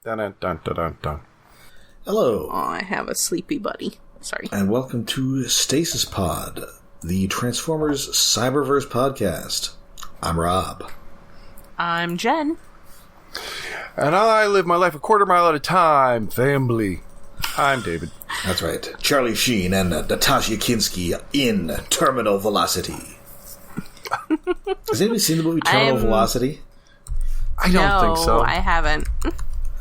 Dun dun dun dun dun. Hello. Oh, I have a sleepy buddy. Sorry. And welcome to Stasis Pod, the Transformers Cyberverse podcast. I'm Rob. I'm Jen. And I live my life a quarter mile at a time, family. I'm David. That's right. Charlie Sheen and Natasha Kinski in Terminal Velocity. Has anybody seen the movie Terminal Velocity? I don't think so. No, I haven't.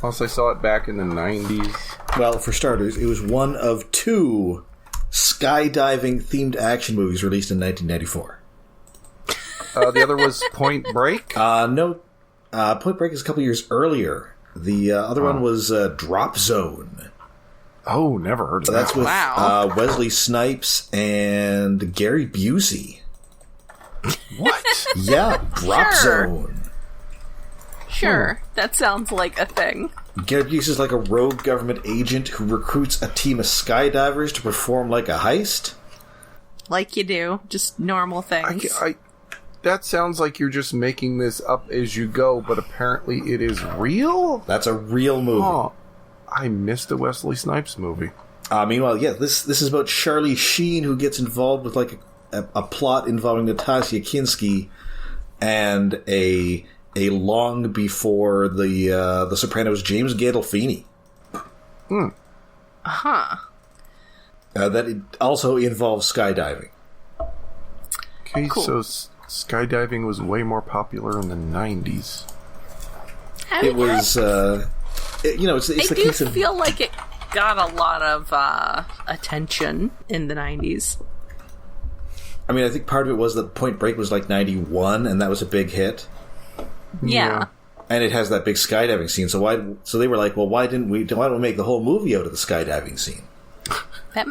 Unless I saw it back in the 90s. Well, for starters, it was one of two skydiving-themed action movies released in 1994. The other was Point Break? No. Point Break is a couple years earlier. The other one was Drop Zone. Oh, never heard of that. That's with Wesley Snipes and Gary Busey. What? Yeah, Drop Sure. Zone. Sure, that sounds like a thing. Gary Busey is like a rogue government agent who recruits a team of skydivers to perform like a heist. Like you do, just normal things. That sounds like you're just making this up as you go, but apparently it is real? That's a real movie. Oh, I missed the Wesley Snipes movie. Meanwhile, yeah, this is about Charlie Sheen, who gets involved with like a plot involving Natasha Kinski and a long before the Sopranos James Gandolfini. Huh. That it also involves skydiving. Okay, Cool. so skydiving was way more popular in the 90s. It was, it's I the do case of... feel like it got a lot of attention in the 90s. I mean, I think part of it was that Point Break was like 91, and that was a big hit. Yeah. And it has that big skydiving scene, so they were like, well, why don't we make the whole movie out of the skydiving scene? That,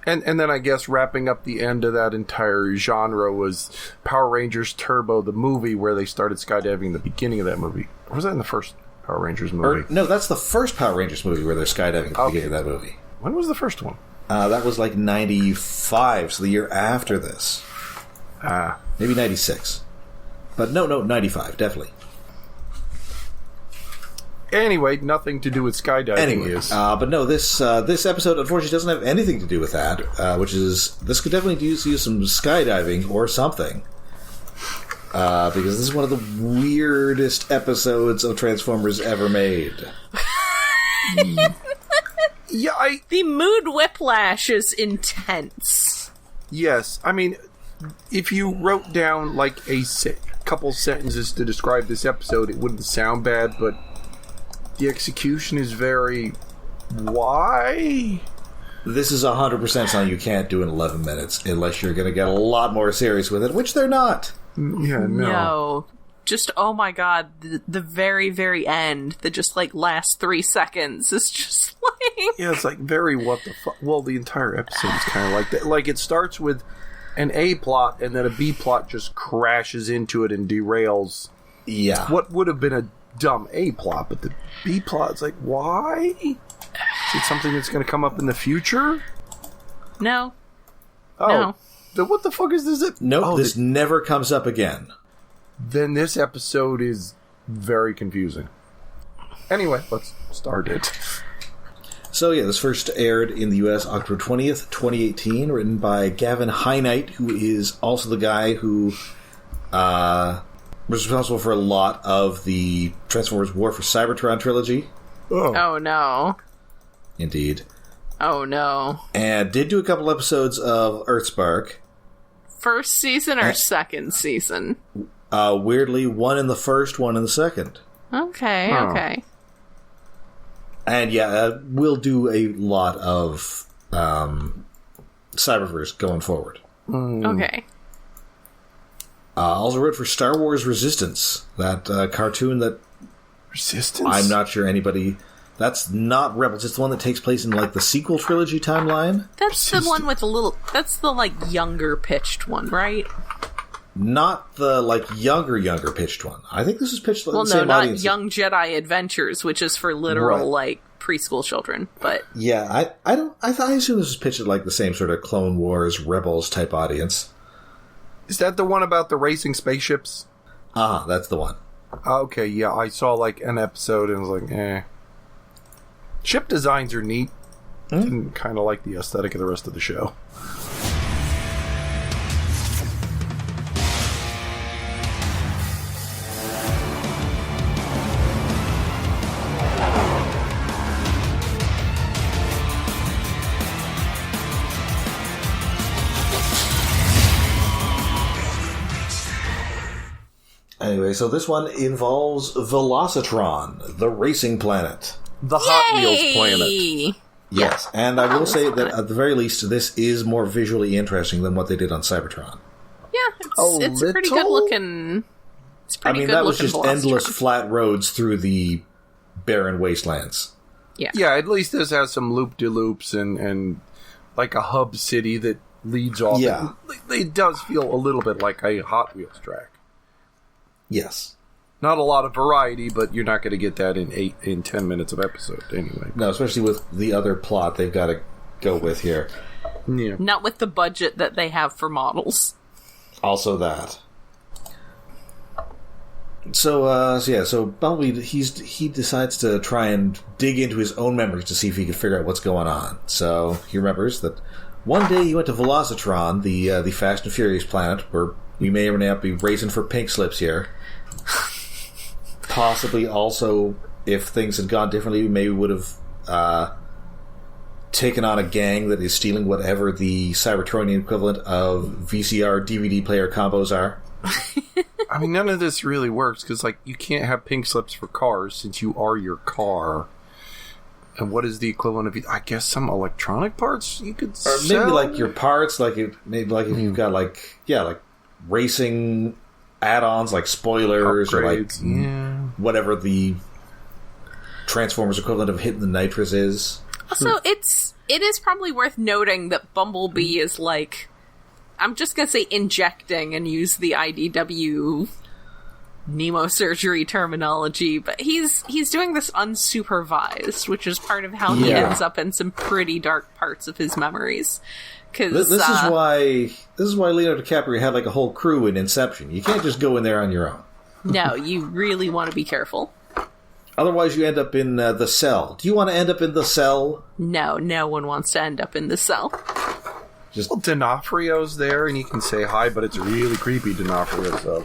And then I guess wrapping up the end of that entire genre was Power Rangers Turbo, the movie where they started skydiving in the beginning of that movie. Or was that in the first Power Rangers movie? No, that's the first Power Rangers movie where they're skydiving at the beginning of that movie. When was the first one? That was like 95, so the year after this. Maybe 96. But no, 95, definitely. Anyway, nothing to do with skydiving is. But no, this episode unfortunately doesn't have anything to do with that, which is, this could definitely use some skydiving or something. Because this is one of the weirdest episodes of Transformers ever made. Yeah, the mood whiplash is intense. Yes, I mean, if you wrote down like a couple sentences to describe this episode, it wouldn't sound bad, but the execution is very... Why? This is 100% something you can't do in 11 minutes unless you're going to get a lot more serious with it, which they're not. Yeah, No. Just, oh my god, the very, very end, the just, like, last 3 seconds is just, like... Yeah, it's like very what the fuck. Well, the entire episode is kind of like that. Like, it starts with an A plot, and then a B plot just crashes into it and derails. Yeah. What would have been a dumb A plot, but the B plot's like, why? Is it something that's going to come up in the future? No. Oh. No. Then what the fuck is this? Nope, this never comes up again. Then this episode is very confusing. Anyway, let's start it. So yeah, this first aired in the US October 20th, 2018, written by Gavin Hynite, who is also the guy who was responsible for a lot of the Transformers War for Cybertron trilogy. Oh no. Indeed. Oh no. And did do a couple episodes of Earthspark. First season or second season? Weirdly, one in the first, one in the second. Okay, Oh. okay. And yeah, we'll do a lot of Cyberverse going forward. Okay. Also wrote for Star Wars Resistance, that cartoon that Resistance? I'm not sure anybody... That's not Rebels. It's the one that takes place in, like, the sequel trilogy timeline. That's the one with the little... That's the, like, younger pitched one, right? Not the, like, younger pitched one. I think this is pitched like Well, the no, same not audience. Young Jedi Adventures, which is for literal, Right. like, preschool children. But Yeah, I assume this was pitched at, like, the same sort of Clone Wars, Rebels type audience. Is that the one about the racing spaceships? That's the one. Okay, yeah, I saw like an episode and was like, eh. Ship designs are neat. And kind of like the aesthetic of the rest of the show. Anyway, so this one involves Velocitron, the racing planet. The Hot Wheels planet. Yes, and I will say that at the very least, this is more visually interesting than what they did on Cybertron. Yeah, it's a pretty good looking. It's pretty good that was looking just endless flat roads through the barren wastelands. Yeah, at least this has some loop-de-loops and like a hub city that leads off. Yeah. It does feel a little bit like a Hot Wheels track. Yes. Not a lot of variety, but you're not going to get that in 10 minutes of episode anyway. No, especially with the other plot they've got to go with here. Yeah. Not with the budget that they have for models. Also that. So Bumblebee, he decides to try and dig into his own memories to see if he can figure out what's going on. So he remembers that one day he went to Velocitron, the Fast and Furious planet, where we may or may not be racing for pink slips here. Possibly also, if things had gone differently, we maybe would have taken on a gang that is stealing whatever the Cybertronian equivalent of VCR DVD player combos are. I mean, none of this really works, because, like, you can't have pink slips for cars since you are your car. And what is the equivalent of, I guess, some electronic parts you could sell? Or maybe, like, your parts, like, if you've got, like racing add-ons, like spoilers, upgrades, or, like, whatever the Transformers equivalent of hitting the nitrous is. Also, it is probably worth noting that Bumblebee is, like, I'm just gonna say injecting and use the IDW Nemosurgery terminology, but he's doing this unsupervised, which is part of how he ends up in some pretty dark parts of his memories. Cause, this is why Leonardo DiCaprio had like a whole crew in Inception. You can't just go in there on your own. No, you really want to be careful. Otherwise, you end up in the cell. Do you want to end up in the cell? No, no one wants to end up in the cell. Well, D'Onofrio's there, and you can say hi, but it's really creepy, D'Onofrio, so...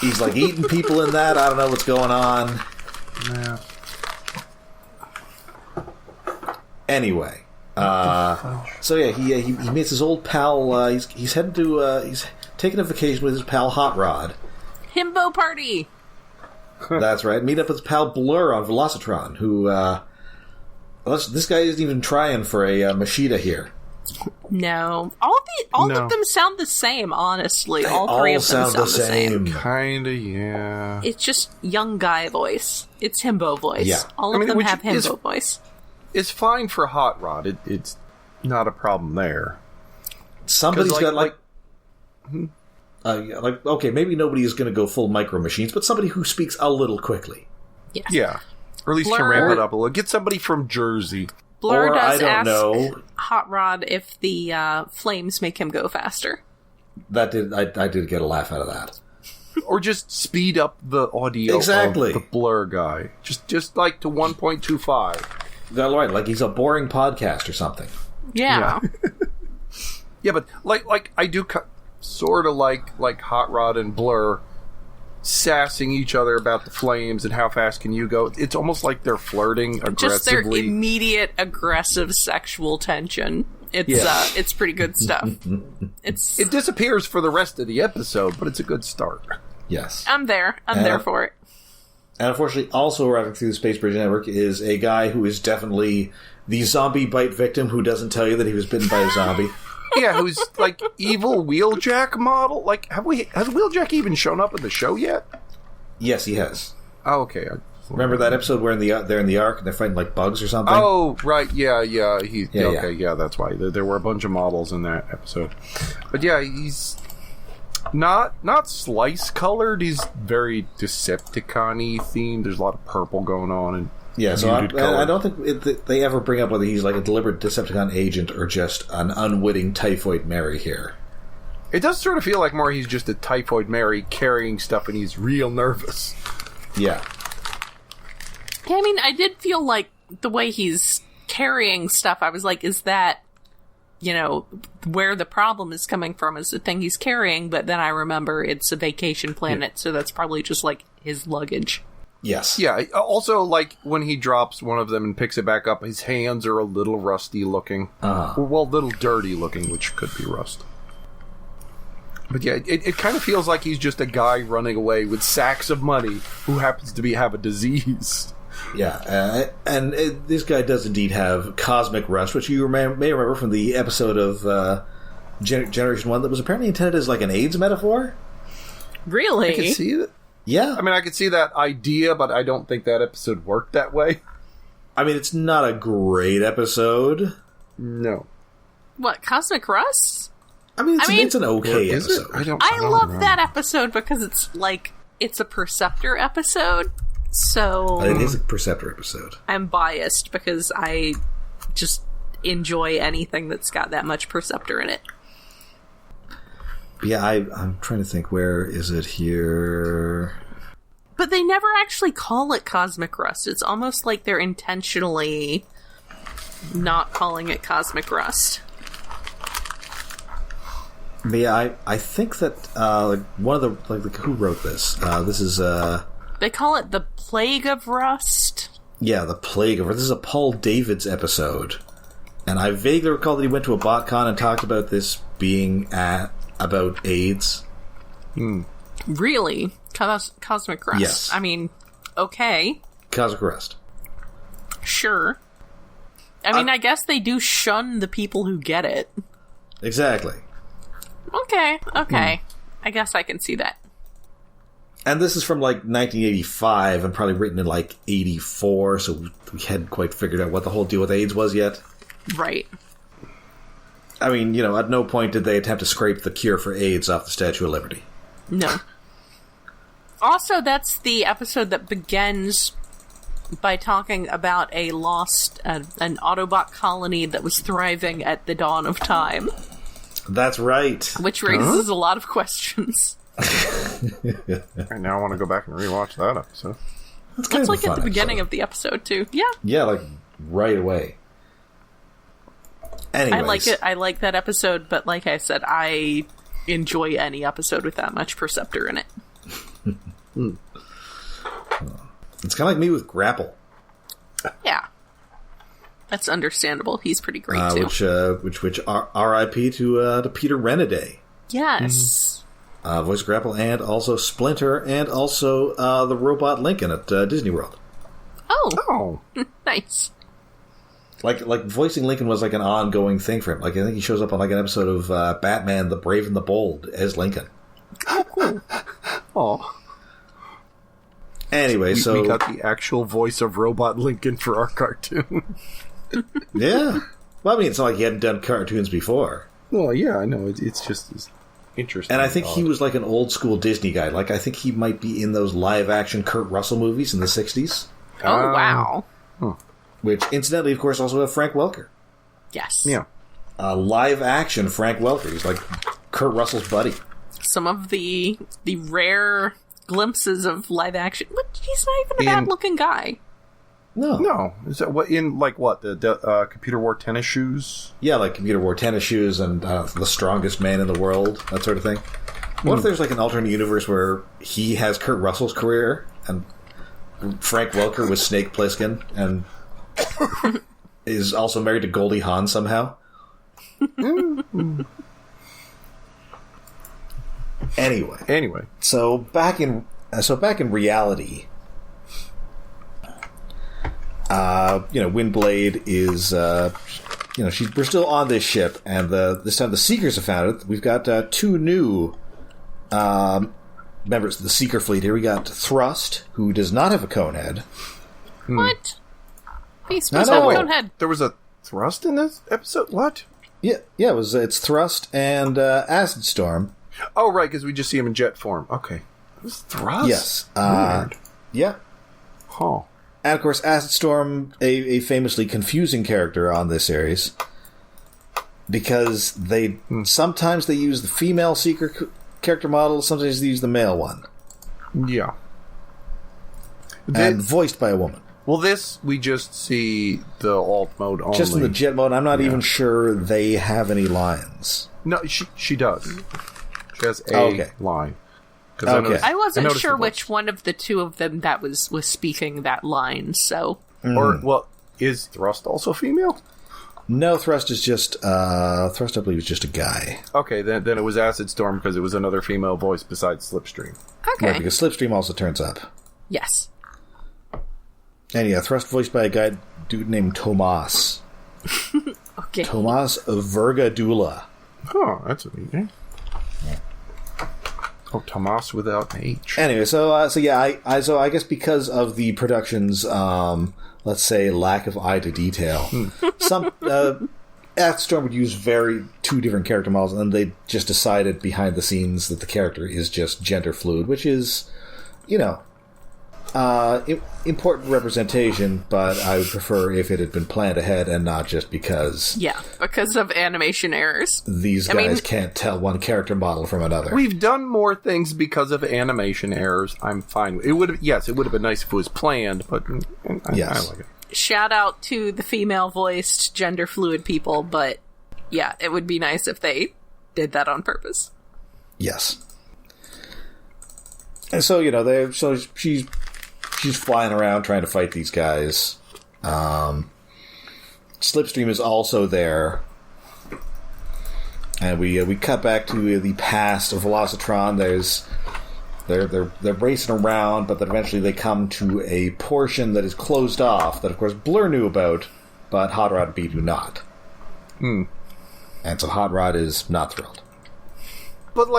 He's, like, eating people in that. I don't know what's going on. Yeah. Anyway. So, yeah, he meets his old pal. He's heading to... he's taking a vacation with his pal Hot Rod. Himbo party! That's right. Meet up with his pal Blur on Velocitron, who... this guy isn't even trying for a Machida here. No. All of them sound the same, honestly. All three of them sound the same. Kinda, yeah. It's just young guy voice. It's himbo voice. Yeah. All of them have himbo voice. It's fine for Hot Rod. It's not a problem there. Somebody's got, okay, maybe nobody is going to go full Micro Machines, but somebody who speaks a little quickly. Yes. Yeah. Or at least to ramp it up a little. Get somebody from Jersey. Blur does ask Hot Rod if the flames make him go faster. I did get a laugh out of that. Or just speed up the audio of the Blur guy. Just like to 1.25. Right, like he's a boring podcast or something. Yeah. Yeah, but like I do sort of like Hot Rod and Blur sassing each other about the flames and how fast can you go. It's almost like they're flirting aggressively. Just their immediate aggressive sexual tension. It's pretty good stuff. It disappears for the rest of the episode, but it's a good start. Yes. I'm there for it. And unfortunately, also arriving through the Space Bridge Network is a guy who is definitely the zombie bite victim who doesn't tell you that he was bitten by a zombie. Yeah, who's like evil Wheeljack model. Like, has Wheeljack even shown up in the show yet? Yes, he has. Oh, okay. Remember that episode where they're in the Ark and they're fighting like bugs or something? Oh, right. Yeah. Yeah, that's why. There were a bunch of models in that episode. But yeah, he's not slice colored. He's very Decepticon-y themed. There's a lot of purple going on and yeah, so I don't think they ever bring up whether he's like a deliberate Decepticon agent or just an unwitting Typhoid Mary here. It does sort of feel like more he's just a Typhoid Mary carrying stuff and he's real nervous. Yeah. I mean, I did feel like the way he's carrying stuff, I was like, is that, where the problem is coming from is the thing he's carrying, but then I remember it's a vacation planet, so that's probably just, like, his luggage. Yes. Yeah, also, like, when he drops one of them and picks it back up, his hands are a little rusty looking. Well, a little dirty looking, which could be rust. But yeah, it kind of feels like he's just a guy running away with sacks of money who happens to have a disease. Yeah, this guy does indeed have cosmic rust, which you may remember from the episode of Generation 1 that was apparently intended as like an AIDS metaphor. Really? I can see that. Yeah. I mean, I could see that idea, but I don't think that episode worked that way. I mean, it's not a great episode. No. What, Cosmic Rust? I mean, it's an okay episode. I love that episode because it's like, it's a Perceptor episode. So it is a Perceptor episode. I'm biased because I just enjoy anything that's got that much Perceptor in it. But yeah, I'm trying to think, where is it here? But they never actually call it Cosmic Rust. It's almost like they're intentionally not calling it Cosmic Rust. But yeah, I think that one of the who wrote this? This is they call it the Plague of Rust. Yeah, the Plague of Rust. This is a Paul Davids episode, and I vaguely recall that he went to a BotCon and talked about this being about AIDS. Really? Cosmic Rust? Yes. I mean, okay. Cosmic Rust. Sure. I mean, I guess they do shun the people who get it. Exactly. Okay. I guess I can see that. And this is from, like, 1985 and probably written in, like, 84, so we hadn't quite figured out what the whole deal with AIDS was yet. Right. I mean, at no point did they attempt to scrape the cure for AIDS off the Statue of Liberty. No. Also, that's the episode that begins by talking about an Autobot colony that was thriving at the dawn of time. That's right. Which raises a lot of questions. I now want to go back and rewatch that episode. That's like at the beginning of the episode, too. Yeah. Yeah, like, right away. Anyways. I like it. I like that episode, but like I said, I enjoy any episode with that much Perceptor in it. It's kind of like me with Grapple. Yeah. That's understandable. He's pretty great, too. Which R.I.P. to Peter Renaday. Yes. Voice of Grapple, and also Splinter, and also the robot Lincoln at Disney World. Oh. Nice. Like voicing Lincoln was like an ongoing thing for him. Like, I think he shows up on like an episode of Batman: The Brave and the Bold as Lincoln. Oh, cool. Oh. Anyway, so we got the actual voice of Robot Lincoln for our cartoon. Yeah. Well, I mean, it's not like he hadn't done cartoons before. Well, yeah, I know. It's just interesting. And I think he was like an old school Disney guy. Like, I think he might be in those live action Kurt Russell movies in the 60s. Oh, wow. Which, incidentally, of course, also have Frank Welker. Yes. Yeah. Live action Frank Welker. He's like Kurt Russell's buddy. Some of the rare glimpses of live action. But he's not even a bad looking guy. No. Is that what the Computer Wore Tennis Shoes? Yeah, like Computer Wore Tennis Shoes and The Strongest Man in the World, that sort of thing. What if there's like an alternate universe where he has Kurt Russell's career and Frank Welker was Snake Plissken and is also married to Goldie Hawn somehow? Anyway, so back in reality, Windblade is we're still on this ship, and this time the Seekers have found it. We've got two new members of the Seeker fleet here. We got Thrust, who does not have a cone head. What? He's supposed to have a cone head. There was a Thrust in this episode? What? Yeah, it's Thrust and Acid Storm. Oh, right, because we just see him in jet form. Okay. It was Thrust? Yes. Weird. Yeah. Huh. And, of course, Acid Storm, a famously confusing character on this series, because sometimes they use the female Seeker character model, sometimes they use the male one. Yeah. and voiced by a woman. Well, this, we just see the alt mode only. Just in the jet mode. I'm not even sure they have any lines. No, she does. She has a line. I wasn't sure which one of the two of them that was speaking that line, so... Or, well, is Thrust also female? No, Thrust is just... Thrust, I believe, is just a guy. Okay, then it was Acid Storm because it was another female voice besides Slipstream. Okay. Yeah, because Slipstream also turns up. Yes. And yeah, Thrust voiced by a guy dude named Tomas. Okay. Tomas Vergadula. Oh, that's a neat name. Oh, Tomas without an H. Anyway, so I guess because of the production's, let's say, lack of eye to detail, some Storm would use two different character models, and they just decided behind the scenes that the character is just gender fluid, which is, important representation, but I would prefer if it had been planned ahead and not just because... Yeah, because of animation errors. These guys can't tell one character model from another. We've done more things because of animation errors. I'm fine. It would have been nice if it was planned, but I like it. Shout out to the female-voiced, gender-fluid people, but yeah, it would be nice if they did that on purpose. Yes. And so, she's flying around trying to fight these guys. Slipstream is also there. And we cut back to the past of Velocitron. They're racing around, but then eventually they come to a portion that is closed off, that of course Blur knew about, but Hot Rod and B do not. And so Hot Rod is not thrilled. But,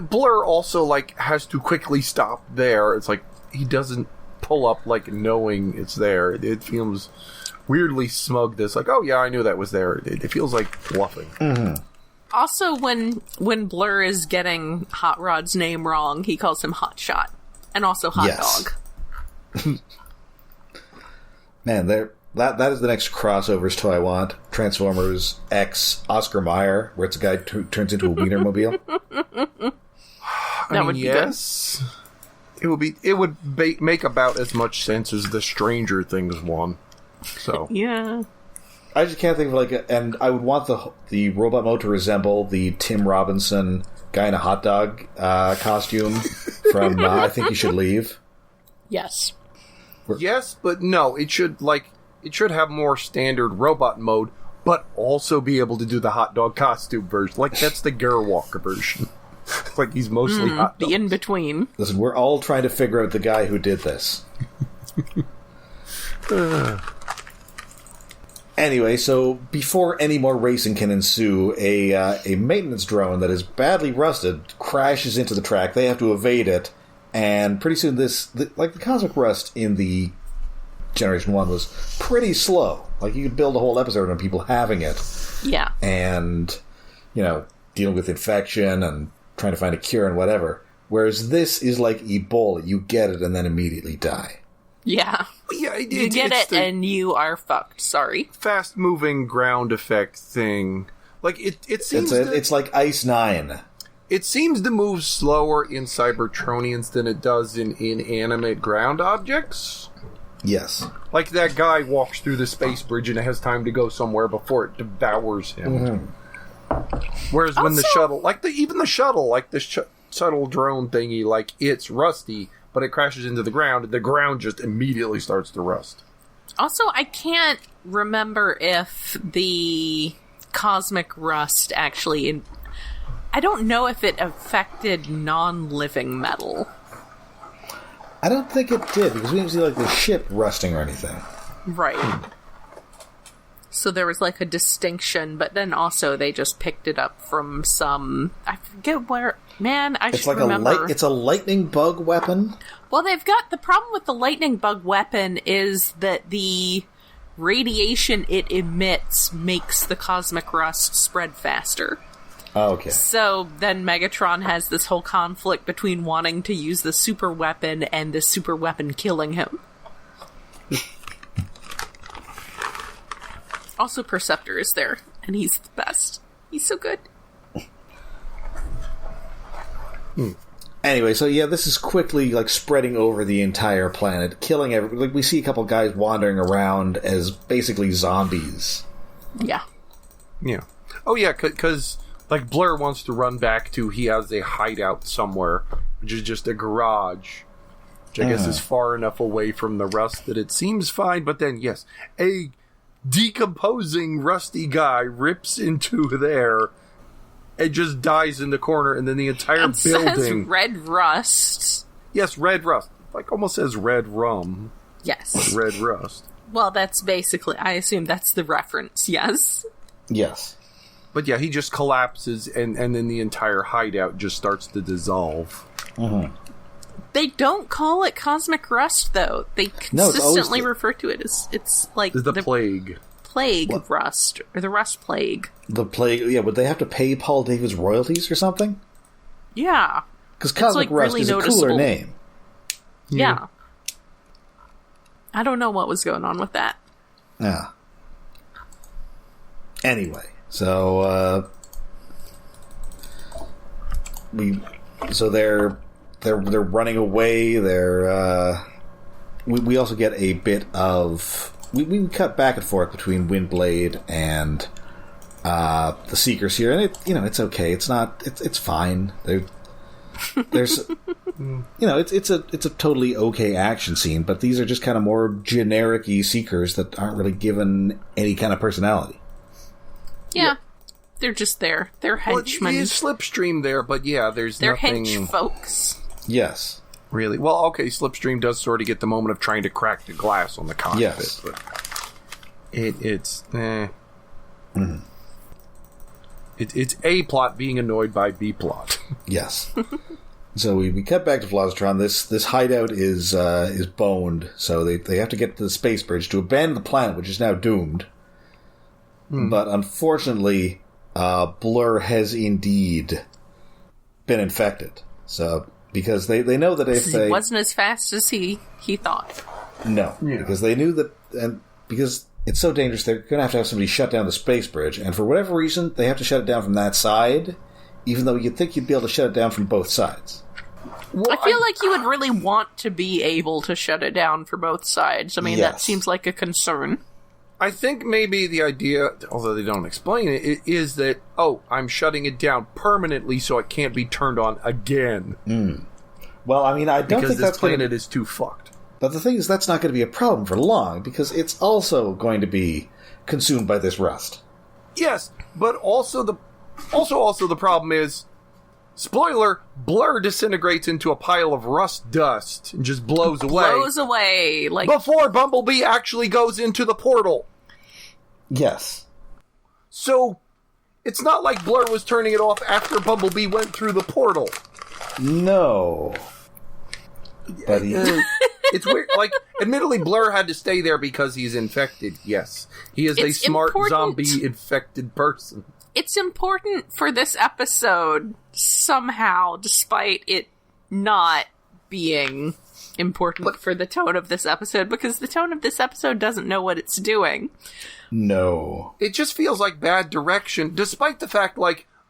Blur also, has to quickly stop there. It's like, he doesn't pull up, knowing it's there. It feels weirdly smug, this, oh yeah, I knew that was there. It feels like bluffing. Mm-hmm. Also, when Blur is getting Hot Rod's name wrong, he calls him Hot Shot. And also Hot Dog. Man, that is the next crossovers toy I want. Transformers X Oscar Mayer, where it's a guy who turns into a Wienermobile. That would be good. It would make about as much sense as the Stranger Things one. So yeah. I just can't think of and I would want the robot mode to resemble the Tim Robinson guy in a hot dog costume from I Think You Should Leave. Yes. Yes, but no, it should have more standard robot mode, but also be able to do the hot dog costume version. That's the Gerwalker version. He's mostly hot dog. The in-between. Listen, we're all trying to figure out the guy who did this. Anyway, so before any more racing can ensue, a maintenance drone that is badly rusted crashes into the track. They have to evade it, and pretty soon the cosmic rust in the Generation 1 was pretty slow. You could build a whole episode on people having it. Yeah. And, dealing with infection and trying to find a cure and whatever. Whereas this is like Ebola. You get it and then immediately die. Yeah. Yeah, you get it and you are fucked. Sorry. Fast-moving ground effect thing. It seems... It's like Ice 9. It seems to move slower in Cybertronians than it does in inanimate ground objects. Yes. That guy walks through the space bridge and has time to go somewhere before it devours him. Mm-hmm. Whereas when the shuttle... even the shuttle, the shuttle drone thingy, it's rusty... but it crashes into the ground just immediately starts to rust. Also, I can't remember if the cosmic rust actually... I don't know if it affected non-living metal. I don't think it did, because we didn't see, the ship rusting or anything. Right. So there was, a distinction, but then also they just picked it up from some... I forget where... Man, should remember. It's a lightning bug weapon? Well, they've got... The problem with the lightning bug weapon is that the radiation it emits makes the cosmic rust spread faster. Oh, okay. So then Megatron has this whole conflict between wanting to use the super weapon and the super weapon killing him. Also, Perceptor is there, and he's the best. He's so good. Anyway, so yeah, this is quickly like spreading over the entire planet, killing everybody. Like we see a couple guys wandering around as basically zombies. Yeah. Yeah. Oh yeah, because like Blur wants to run back to he has a hideout somewhere, which is just a garage, which I guess is far enough away from the rust that it seems fine. But then yes, a decomposing rusty guy rips into there. It just dies in the corner, and then the entire it building says red rust. Yes, red rust. Like almost says red rum. Yes. Red rust. Well, that's basically, I assume that's the reference, yes. Yes. But yeah, he just collapses, and then the entire hideout just starts to dissolve. Mm-hmm. They don't call it cosmic rust, though. They consistently refer to it as, it's like the plague. Plague rust, or the rust plague. The plague, yeah, would they have to pay Paul Davis royalties or something? Yeah. Because Cosmic Rust really is a cooler name. Yeah. I don't know what was going on with that. Yeah. Anyway, so they're running away. We also get a bit of we cut back and forth between Windblade and the Seekers here, and it's okay. It's fine. There's it's a totally okay action scene, but these are just kind of more generic-y Seekers that aren't really given any kind of personality. Yeah. They're just there. They're henchmen. Well, it's Slipstream there, but yeah, they're nothing... hench folks. Yes. Really? Well, okay, Slipstream does sort of get the moment of trying to crack the glass on the cockpit, yes. But it's It's A plot being annoyed by B plot. Yes. So we cut back to Velocitron. This hideout is boned, so they have to get to the space bridge to abandon the planet, which is now doomed. But unfortunately, Blur has indeed been infected. So because they know that if they wasn't as fast as he thought. No, because they knew that, and because it's so dangerous, they're going to have somebody shut down the space bridge, and for whatever reason, they have to shut it down from that side, even though you'd think you'd be able to shut it down from both sides. Well, I feel like you would really want to be able to shut it down for both sides. I mean, that seems like a concern. I think maybe the idea, although they don't explain it, is that, I'm shutting it down permanently so it can't be turned on again. Well, I mean, I don't think this planet is too fucked. But the thing is, that's not going to be a problem for long, because it's also going to be consumed by this rust. Yes, but also the problem is, spoiler, Blur disintegrates into a pile of rust dust and just blows away. Like before Bumblebee actually goes into the portal. Yes. So, it's not like Blur was turning it off after Bumblebee went through the portal. No. But it's weird. Like, admittedly, Blur had to stay there because he's infected. Yes. He is a smart zombie-infected person. It's important for this episode, somehow, despite it not being important for the tone of this episode, because the tone of this episode doesn't know what it's doing. No. It just feels like bad direction, despite the fact,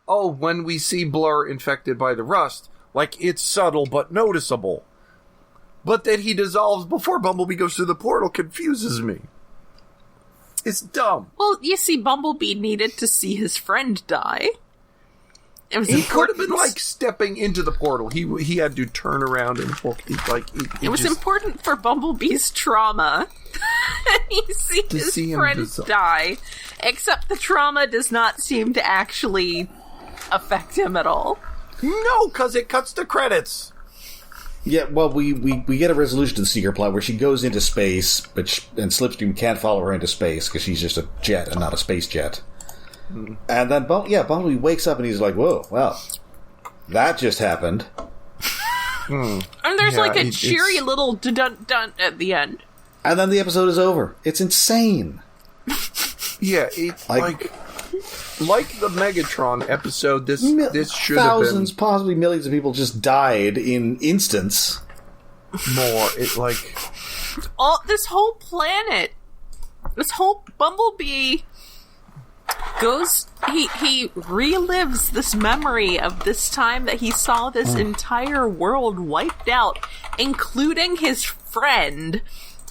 when we see Blur infected by the rust, it's subtle but noticeable. But that he dissolves before Bumblebee goes through the portal confuses me. It's dumb. Well, you see, Bumblebee needed to see his friend die. He could have been, stepping into the portal. He had to turn around and it was important for Bumblebee's trauma. You see his friend die. Except the trauma does not seem to actually affect him at all. No, because it cuts to credits. Yeah, well, we get a resolution to the Seeker plot where she goes into space, and Slipstream can't follow her into space because she's just a jet and not a space jet. And then, Bumblebee wakes up and he's like, whoa, well, that just happened. And there's a cheery little dun-dun at the end. And then the episode is over. It's insane. Yeah, it's like the Megatron episode, this should have been... Thousands, possibly millions of people just died in instants. More. This whole planet, this whole Bumblebee goes, he relives this memory of this time that he saw this entire world wiped out, including his friend,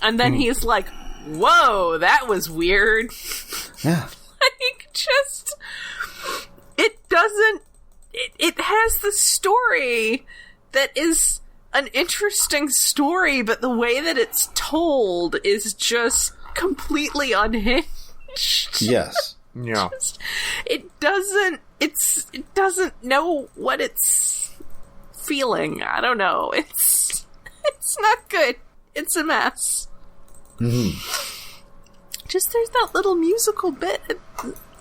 and then he's like, whoa, that was weird. Yeah. Like, just, it has the story that is an interesting story, but the way that it's told is just completely unhinged. Yes. Yeah. It doesn't know what it's feeling. I don't know. It's not good. It's a mess. Mm-hmm. Just there's that little musical bit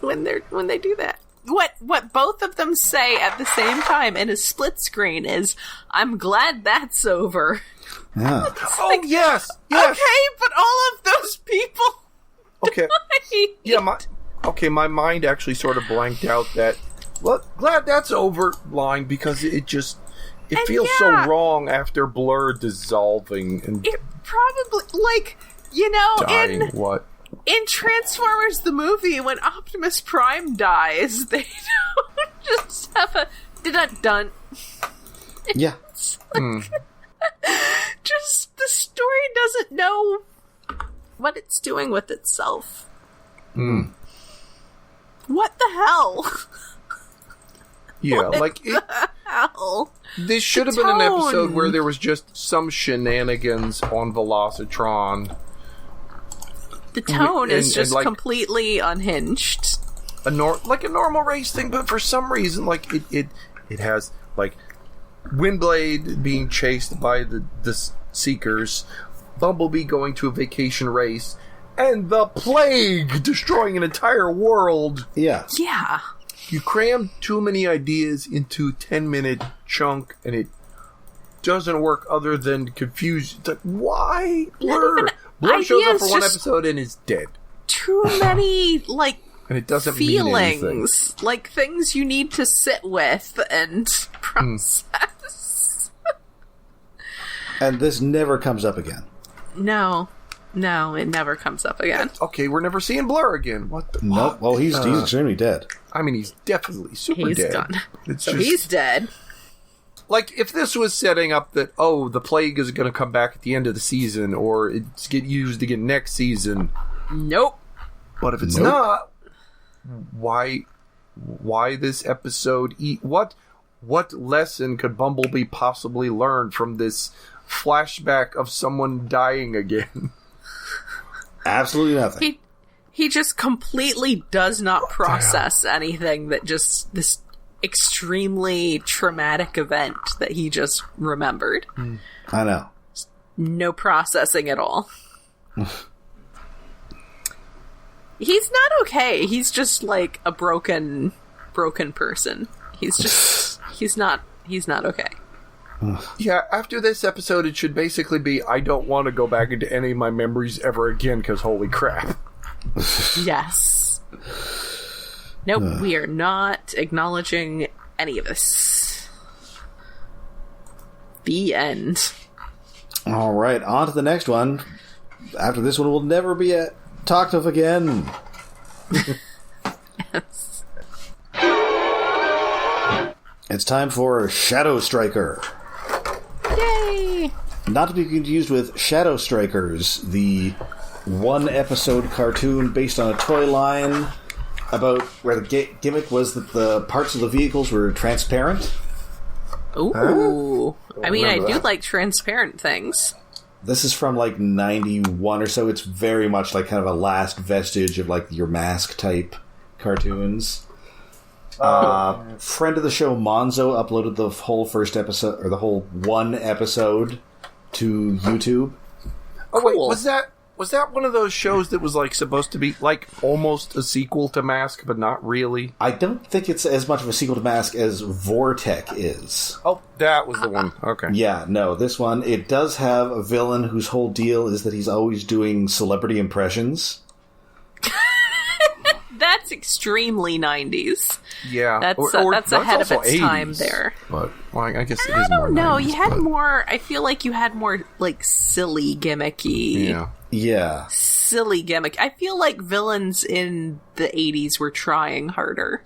when they do that. What both of them say at the same time in a split screen is, "I'm glad that's over." Yeah. Oh, yes! Yes! Okay, but all of those people Okay. died. Yeah, my mind actually sort of blanked out that, well, glad that's over line, because it feels so wrong after Blur dissolving and It probably, like, you know, dying. What? in Transformers the movie, when Optimus Prime dies, they don't just have a dun-dun. Yeah. Just the story doesn't know what it's doing with itself. What the hell? Yeah, like it. Hell. This should have been an episode where there was just some shenanigans on Velocitron. The tone is and just like, completely unhinged. Like a normal race thing, but for some reason, like it has like Windblade being chased by the Seekers, Bumblebee going to a vacation race, and the plague destroying an entire world. Yeah. Yeah. You cram too many ideas into a 10-minute chunk, and it doesn't work other than confuse. It's like, why? Blur shows up for one episode and is dead. Too many, like, and it doesn't mean anything. feelings. Like, things you need to sit with and process. And this never comes up again. No, it never comes up again. Okay, we're never seeing Blur again. What the Nope. fuck? Well, he's extremely dead. I mean, he's definitely super He's dead. done. It's So just, he's dead. like, if this was setting up that, oh, the plague is going to come back at the end of the season, or it's get used again next season. Nope. But if it's not, why this episode? What lesson could Bumblebee possibly learn from this flashback of someone dying again? Absolutely nothing. He just completely does not process anything that just this extremely traumatic event that he just remembered. I know. No processing at all. He's not okay. He's just like a broken person. He's not okay. Yeah, after this episode, it should basically be, I don't want to go back into any of my memories ever again, because holy crap. Yes. Nope, we are not acknowledging any of this. The end. All right, on to the next one. After this one, we'll never be talked of again. Yes. It's time for Shadowstriker. Yay! Not to be confused with Shadowstrikers, the one-episode cartoon based on a toy line about where the gimmick was that the parts of the vehicles were transparent. Ooh. I mean, I remember do that. like transparent things. This is from like 91 or so. It's very much like kind of a last vestige of like your Mask type cartoons. Friend of the show Monzo uploaded the whole first episode, or the whole one episode, to YouTube. Oh wait, Cool. was that one of those shows that was like supposed to be like almost a sequel to Mask, but not really? I don't think it's as much of a sequel to Mask as Vortec is. Oh, that was the one. Okay. Yeah, no, this one, it does have a villain whose whole deal is that he's always doing celebrity impressions. That's extremely 90s. Yeah, that's ahead of its 80s, time there. But well, I guess it is I don't know. 90s, You had but... more. I feel like you had more like silly, gimmicky. Yeah. Silly gimmick. I feel like villains in the 80s were trying harder.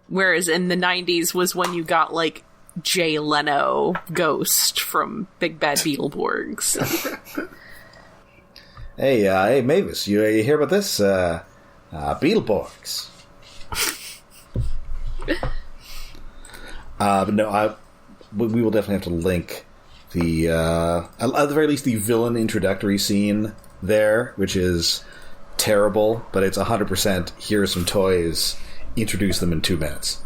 Whereas in the 90s was when you got like Jay Leno Ghost from Big Bad Beetleborgs. Hey, Mavis, you hear about this? Beetleborgs. But no, we will definitely have to link the, at the very least, the villain introductory scene there, which is terrible, but it's 100% here are some toys, introduce them in 2 minutes.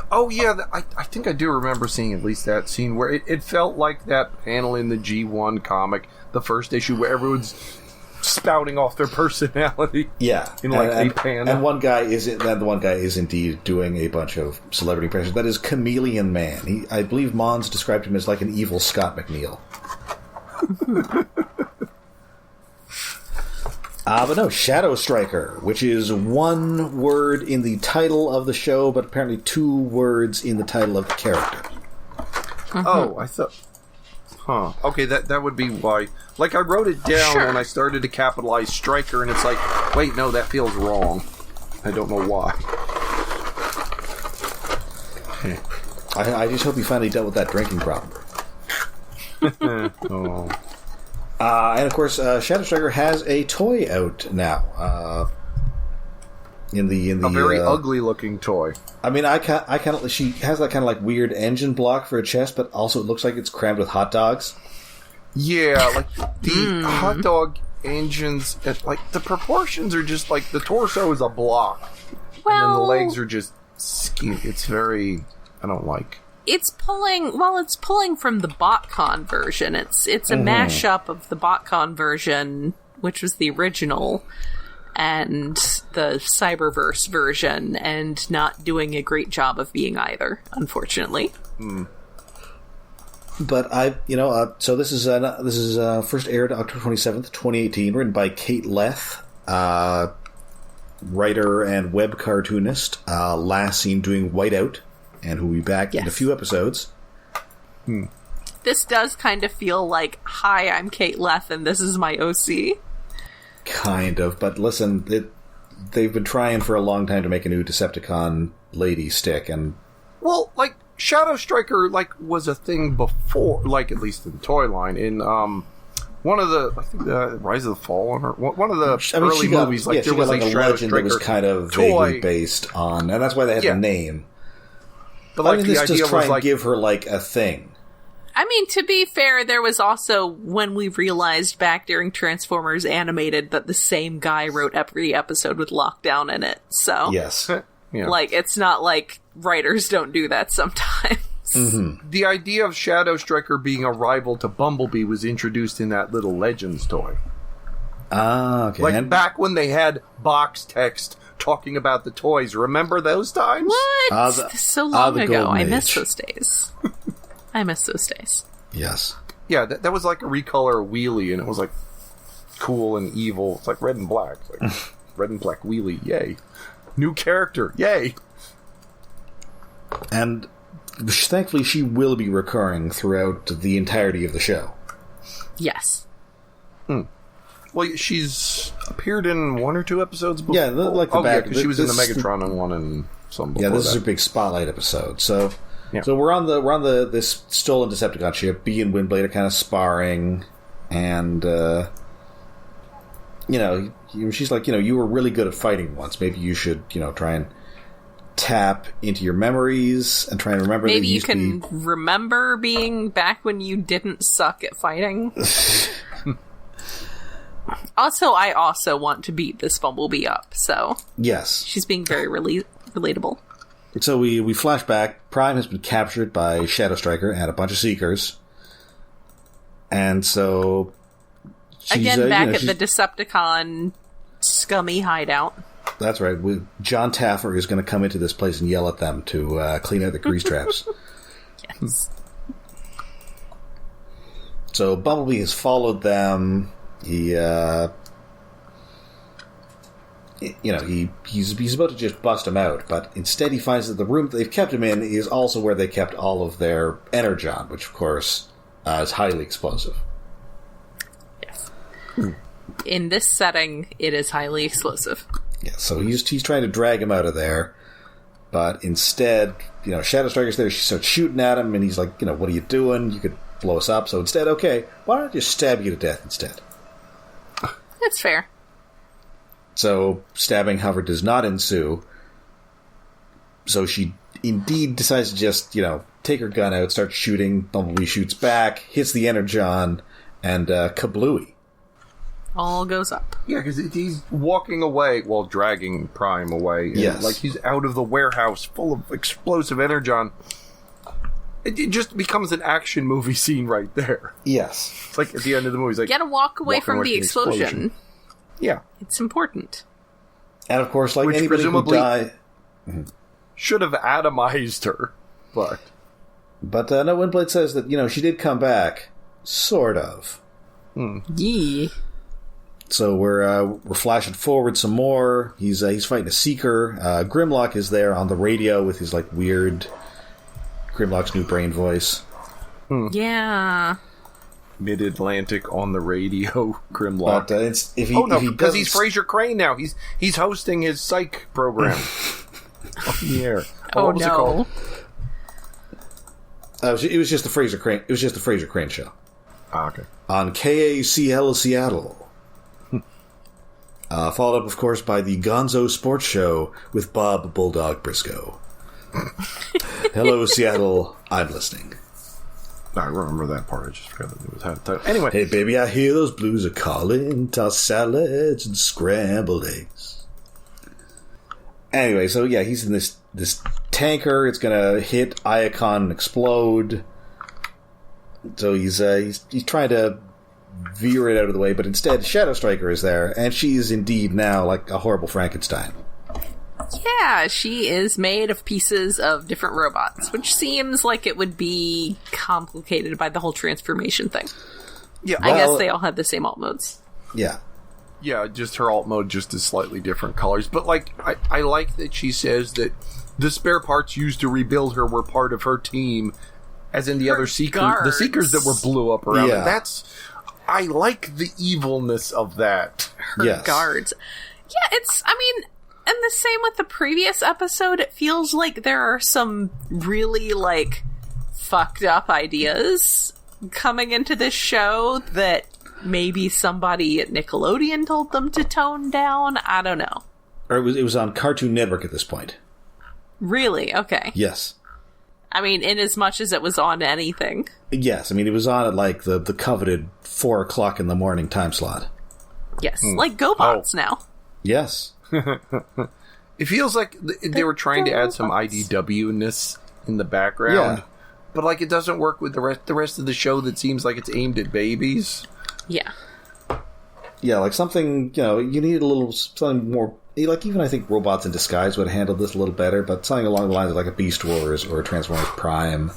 Oh, yeah, I think I do remember seeing at least that scene where it felt like that panel in the G1 comic, the first issue, where everyone's spouting off their personality. Yeah. In like a panel. And the one guy is indeed doing a bunch of celebrity impressions. That is Chameleon Man. I believe Mons described him as like an evil Scott McNeil. But no, Shadowstriker, which is 1 word in the title of the show, but apparently 2 words in the title of the character. Oh, I thought... Huh. Okay, that would be why. Like, I wrote it down when I started to capitalize Striker, and it's like, wait, no, that feels wrong. I don't know why. I just hope you finally dealt with that drinking problem. Oh... and of course, Shadowstriker has a toy out now. In the a very ugly-looking toy. I mean, she has that kind of like weird engine block for a chest, but also it looks like it's crammed with hot dogs. Yeah, like the hot dog engines, like the proportions are just like the torso is a block, and then the legs are just skinny. It's very, I don't like. It's pulling from the BotCon version. It's a mashup of the BotCon version, which was the original, and the Cyberverse version, and not doing a great job of being either, unfortunately. But so this is first aired October 27th, 2018, written by Kate Leth, writer and web cartoonist, last seen doing Whiteout, and who will be back in a few episodes. This does kind of feel like, hi, I'm Kate Leth, and this is my OC. Kind of, but listen, they've been trying for a long time to make a new Decepticon lady stick, and... Well, like, Shadowstriker, like, was a thing before, like, at least in the toy line, in, one of the, I think, Rise of the Fallen, or one of the early movies, like, there was like a legend that was kind of vaguely based on, and that's why they had the name. But, like, this just try and give her, like, a thing. I mean, to be fair, there was also when we realized back during Transformers Animated that the same guy wrote every episode with Lockdown in it, so... Yes. Yeah. Like, it's not like writers don't do that sometimes. Mm-hmm. The idea of Shadowstriker being a rival to Bumblebee was introduced in that little Legends toy. Ah, okay. Like, back when they had box text talking about the toys. Remember those times? What? So long ago. I miss Age. those days. I miss those days. Yes. Yeah, that was like a recolor wheelie, and it was like cool and evil. It's like red and black. It's like red and black wheelie, yay. New character, yay. And thankfully she will be recurring throughout the entirety of the show. Yes. Well, she's appeared in 1 or 2 episodes before. Yeah, like the back. because she was in the Megatron on one and some before. Yeah, this that. is her big spotlight episode. So we're on this stolen Decepticon ship. Bee and Windblade are kind of sparring, and she's like, you were really good at fighting once. Maybe you should, try and tap into your memories and try and remember. Maybe you can remember being back when you didn't suck at fighting. Also, I also want to beat this Bumblebee up, so... Yes. She's being very relatable. So we flash back. Prime has been captured by Shadowstriker and a bunch of Seekers. And so... Again, back at the Decepticon scummy hideout. That's right. John Taffer is going to come into this place and yell at them to clean out the grease traps. Yes. So Bumblebee has followed them. He he's about to just bust him out, but instead he finds that the room that they've kept him in is also where they kept all of their energon, which of course is highly explosive. Yes. In this setting, it is highly explosive. Yeah, so he's trying to drag him out of there, but instead, Shadowstriker's there. She starts shooting at him, and he's like, what are you doing? You could blow us up. So instead, okay, why don't I just stab you to death instead? That's fair. So stabbing, however, does not ensue. So she indeed decides to just, take her gun out, start shooting. Bumblebee shoots back, hits the energon, and kablooey. All goes up. Yeah, because he's walking away while dragging Prime away. And, yes. he's out of the warehouse full of explosive energon. It just becomes an action movie scene right there. Yes. It's like at the end of the movie, he's like... Gotta walk away from the explosion. Yeah. It's important. And of course, like which anybody who die... should have atomized her, but... But no, Windblade says that, she did come back. Sort of. Yee. So we're flashing forward some more. He's fighting a Seeker. Grimlock is there on the radio with his weird Grimlock's new brain voice. Yeah. Mid-Atlantic on the radio, Grimlock. But because he's Fraser Crane now. He's hosting his psych program on the air. What was it called? It was just the Fraser Crane. It was just the Fraser Crane show. Okay. On KACL Seattle. Followed up, of course, by the Gonzo Sports Show with Bob Bulldog Briscoe. Hello, Seattle. I'm listening. I remember that part. I just forgot that it was had a title. Anyway. Hey, baby, I hear those blues are calling. Toss salads and scrambled eggs. Anyway, so yeah, he's in this tanker. It's gonna hit Iacon and explode. So he's trying to veer it out of the way, but instead Shadowstriker is there, and she is indeed now like a horrible Frankenstein. Yeah, she is made of pieces of different robots, which seems like it would be complicated by the whole transformation thing. Yeah, I guess they all have the same alt modes. Yeah. Yeah, just her alt mode just is slightly different colors. But I like that she says that the spare parts used to rebuild her were part of her team, as in the other Seekers, the Seekers that were blew up around it. I like the evilness of that. Her guards. Yeah, and the same with the previous episode, it feels like there are some really, fucked up ideas coming into this show that maybe somebody at Nickelodeon told them to tone down. I don't know. Or it was on Cartoon Network at this point. Really? Okay. Yes. In as much as it was on anything. Yes, it was on at, the coveted 4 o'clock in the morning time slot. Yes, like GoBots now. Yes. It feels like they were trying to add some IDW-ness in the background, but it doesn't work with the rest of the show that seems like it's aimed at babies. Yeah. Yeah, something, you need a little, something more, even I think Robots in Disguise would have handled this a little better, but something along the lines of a Beast Wars or Transformers Prime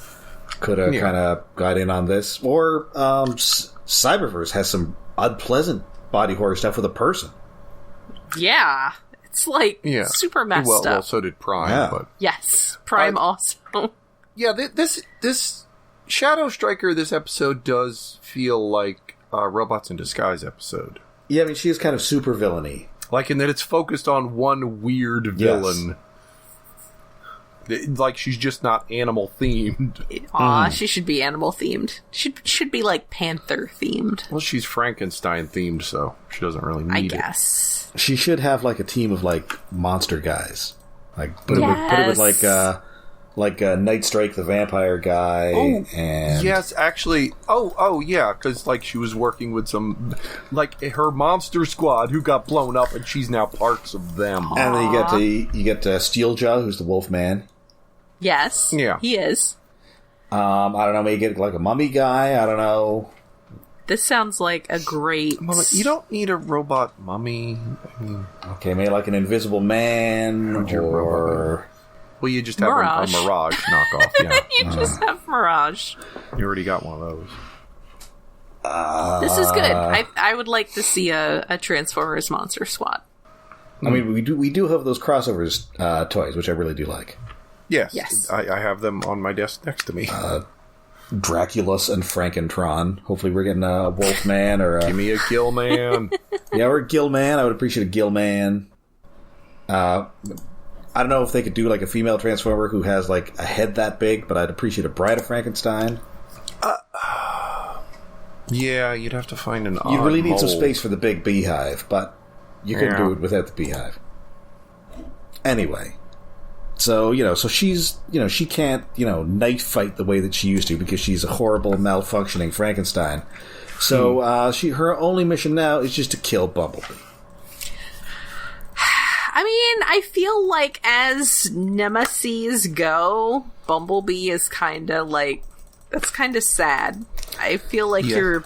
could have kind of got in on this. Or Cyberverse has some unpleasant body horror stuff with a person. Yeah. It's super messed up. Well, so did Prime. Yeah. But yes, Prime also. Yeah, this Shadowstriker, this episode does feel like a Robots in Disguise episode. Yeah, she is kind of super villainy. In that it's focused on one weird villain. Yes. She's just not animal themed. Aw, she should be animal themed. Should be Panther themed. Well, she's Frankenstein themed, so she doesn't really need it. I guess. She should have a team of monster guys. Put it with Night Strike the vampire guy. Oh, and yes, actually. Oh, yeah, because she was working with some her monster squad who got blown up, and she's now parts of them. And then you get Steeljaw, who's the Wolf Man. Yes, yeah, he is. I don't know. Maybe get a mummy guy. I don't know. This sounds like a great... You don't need a robot mummy. Okay, maybe an Invisible Man, or... Well, you just have a Mirage knockoff, yeah. You just have Mirage. You already got one of those. This is good. I would like to see a Transformers Monster Squad. I mean, we do have those crossovers toys, which I really do like. Yes. I have them on my desk next to me. Draculus and Frankentron. Hopefully we're getting a Wolfman or a... Give me a Gillman. Yeah, or a Gillman. I would appreciate a Gillman. I don't know if they could do like a female Transformer who has like a head that big, but I'd appreciate a Bride of Frankenstein. Yeah, you'd have to find an You'd really need mold. some space for the big beehive, but you can do it without the beehive. Anyway. So, so she's, she can't, knife fight the way that she used to because she's a horrible, malfunctioning Frankenstein. So, her only mission now is just to kill Bumblebee. I mean, I feel like as nemesis go, Bumblebee is kind of like, that's kind of sad. I feel like you're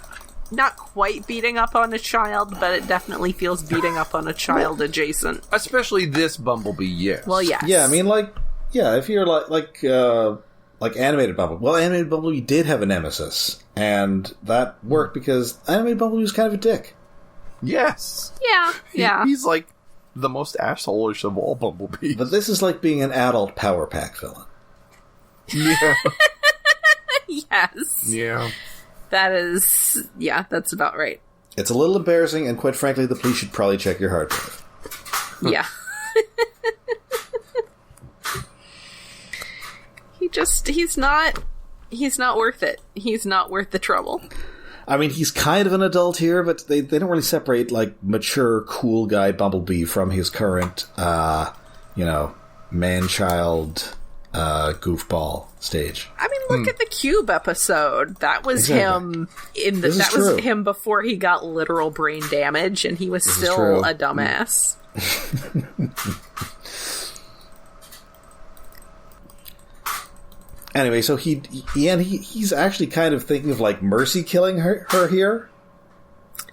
not quite beating up on a child, but it definitely feels beating up on a child adjacent. Especially this Bumblebee, yes. Well, yes. Yeah, I mean, if you're like animated Bumblebee. Well, animated Bumblebee did have a nemesis, and that worked because animated Bumblebee was kind of a dick. Yes. Yeah. He's like the most asshole-ish of all Bumblebees. But this is like being an adult Power Pack villain. Yeah. Yes. Yeah. That's about right. It's a little embarrassing, and quite frankly, the police should probably check your hard drive. Yeah. he's not worth it. He's not worth the trouble. I mean, he's kind of an adult here, but they don't really separate, like, mature, cool guy Bumblebee from his current, man-child, goofball stage. I mean, look at the Cube episode. That was him was him before he got literal brain damage, and he was still a dumbass. Anyway, so he's actually kind of thinking of like mercy killing her here.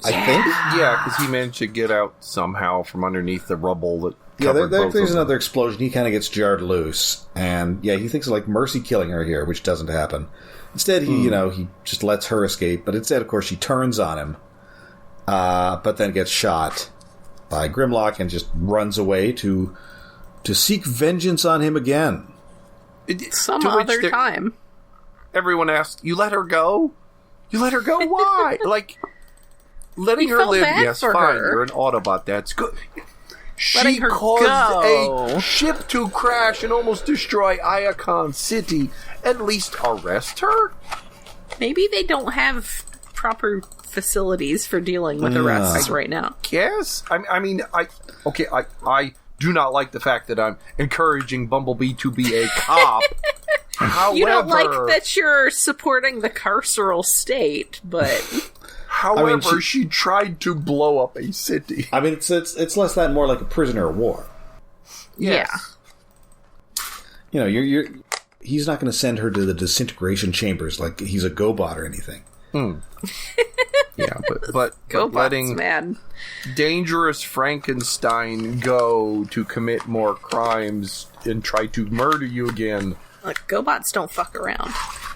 I think. Yeah, because he managed to get out somehow from underneath the rubble that covered there's another explosion. He kind of gets jarred loose, and he thinks of like mercy killing her here, which doesn't happen. Instead, he just lets her escape, but instead, of course, she turns on him, but then gets shot by Grimlock and just runs away to seek vengeance on him again. Some other time. Everyone asks, "You let her go? You let her go? Why?" Like, letting her live, yes, fine. You're an Autobot. That's good. She caused a ship to crash and almost destroy Iacon City. At least arrest her? Maybe they don't have proper facilities for dealing with arrests right now. Yes. I do not like the fact that I'm encouraging Bumblebee to be a cop. However, you don't like that you're supporting the carceral state, but... However, she tried to blow up a city. I mean, it's less that, more like a prisoner of war. Yes. Yeah. He's not going to send her to the disintegration chambers like he's a GoBot or anything. Yeah, but letting dangerous Frankenstein go to commit more crimes and try to murder you again. Look, GoBots don't fuck around.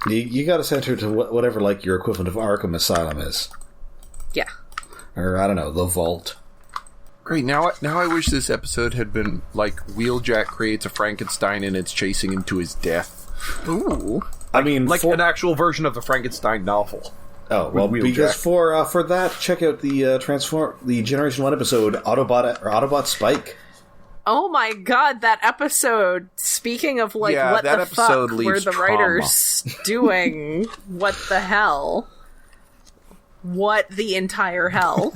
You got to send her to whatever like your equivalent of Arkham Asylum is. Yeah. Or, I don't know, the Vault. Great, now I wish this episode had been like Wheeljack creates a Frankenstein and it's chasing him to his death. Ooh. I mean, like an actual version of the Frankenstein novel. Oh, well, because for that, check out the Generation 1 episode, Autobot Spike. Oh my god, that episode, speaking of what the fuck were the writers doing? What the hell? What the entire hell?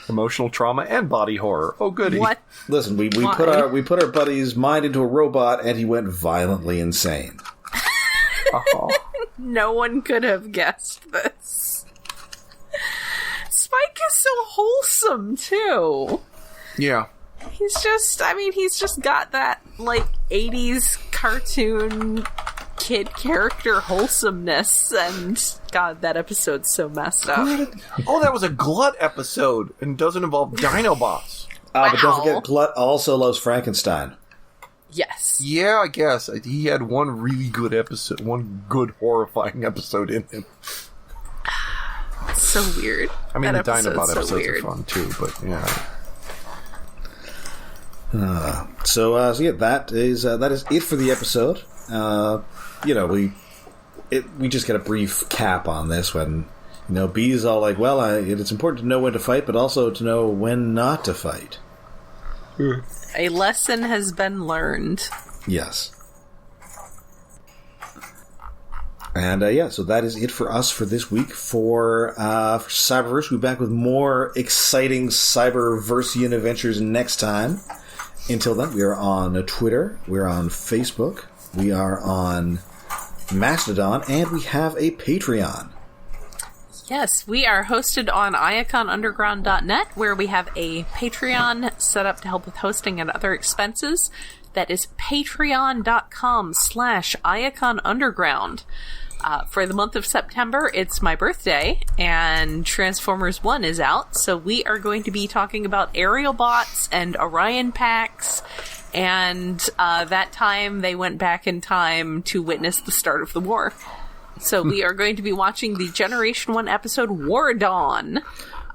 Emotional trauma and body horror. Oh goody. What? Listen, we put our buddy's mind into a robot and he went violently insane. No one could have guessed this. Spike is so wholesome too. Yeah. He's just got that, like, 80s cartoon kid character wholesomeness, and, God, that episode's so messed up. Oh, that was a Glut episode, and doesn't involve Dinobots. But don't forget, Glut also loves Frankenstein. Yes. Yeah, I guess. He had one really good episode, one good horrifying episode in him. It's so weird. I mean, that the Dinobot so episodes weird. are fun, too, but, yeah. So yeah, that is it for the episode. We just get a brief cap on this when B's all like, well, it's important to know when to fight, but also to know when not to fight. A lesson has been learned. Yes. And so that is it for us for this week for Cyberverse. We'll be back with more exciting Cyberversian adventures next time. Until then, we are on Twitter, we're on Facebook, we are on Mastodon, and we have a Patreon. Yes, we are hosted on iaconunderground.net, where we have a Patreon set up to help with hosting and other expenses. That is patreon.com/iaconunderground. For the month of September, it's my birthday, and Transformers 1 is out, so we are going to be talking about aerial bots and Orion packs, and that time they went back in time to witness the start of the war. So we are going to be watching the Generation 1 episode War Dawn.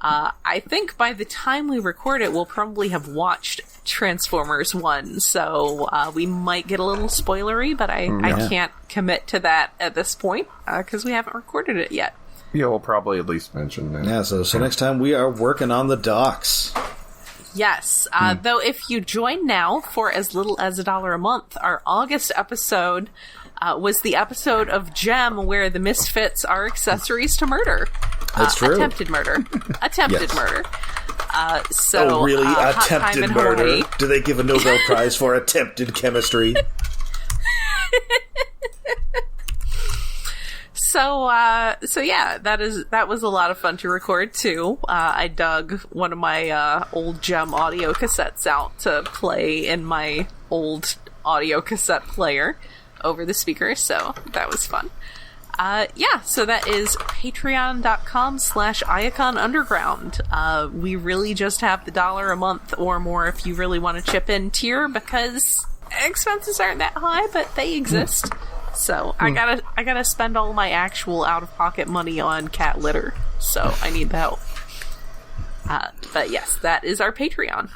I think by the time we record it, we'll probably have watched Transformers 1, so we might get a little spoilery, but I can't commit to that at this point, because we haven't recorded it yet. Yeah, we'll probably at least mention that. Yeah, so next time we are working on the docks. Yes, though if you join now for as little as $1 a month, our August episode was the episode of Gem where the Misfits are accessories to murder. That's true. Attempted murder. Attempted murder. Oh, really? Attempted murder? Hawaii. Do they give a Nobel Prize for attempted chemistry? So yeah, that was a lot of fun to record too. I dug one of my old Gem audio cassettes out to play in my old audio cassette player over the speaker, so that was fun. So that is patreon.com/iaconunderground. We really just have the $1 a month or more if you really want to chip in tier, because expenses aren't that high, but they exist. So I gotta spend all my actual out-of-pocket money on cat litter, so I need the help. But yes, that is our Patreon.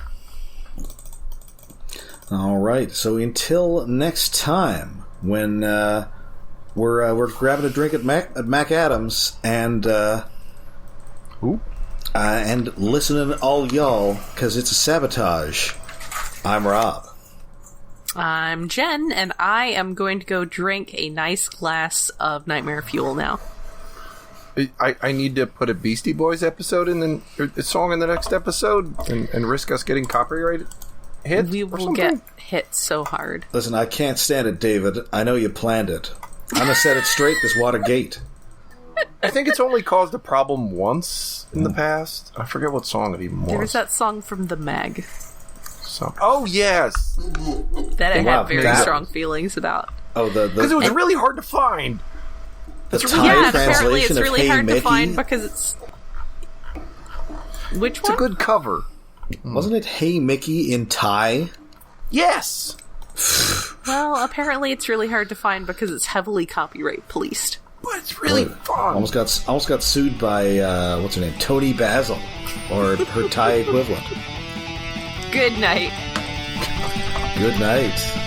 Alright, so until next time, when we're grabbing a drink at Mac Adams and listening to all y'all, because it's a sabotage. I'm Rob. I'm Jen, and I am going to go drink a nice glass of Nightmare Fuel now. I need to put a Beastie Boys episode in a song in the next episode and risk us getting copyright hit. We will get hit so hard. Listen, I can't stand it, David. I know you planned it. I'm gonna set it straight this Watergate. I think it's only caused a problem once in the past. I forget what song it even was. There was that song from The Meg. Oh, yes! That I had very strong feelings about. Oh, because it was really hard to find. Apparently it's really hard to find because it's... Which one? It's a good cover. Wasn't it Hey Mickey in Thai? Yes! Well, apparently it's really hard to find because it's heavily copyright policed. But it's really fun. Almost got sued by, what's her name? Tony Basil. Or her Thai equivalent. Good night. Good night.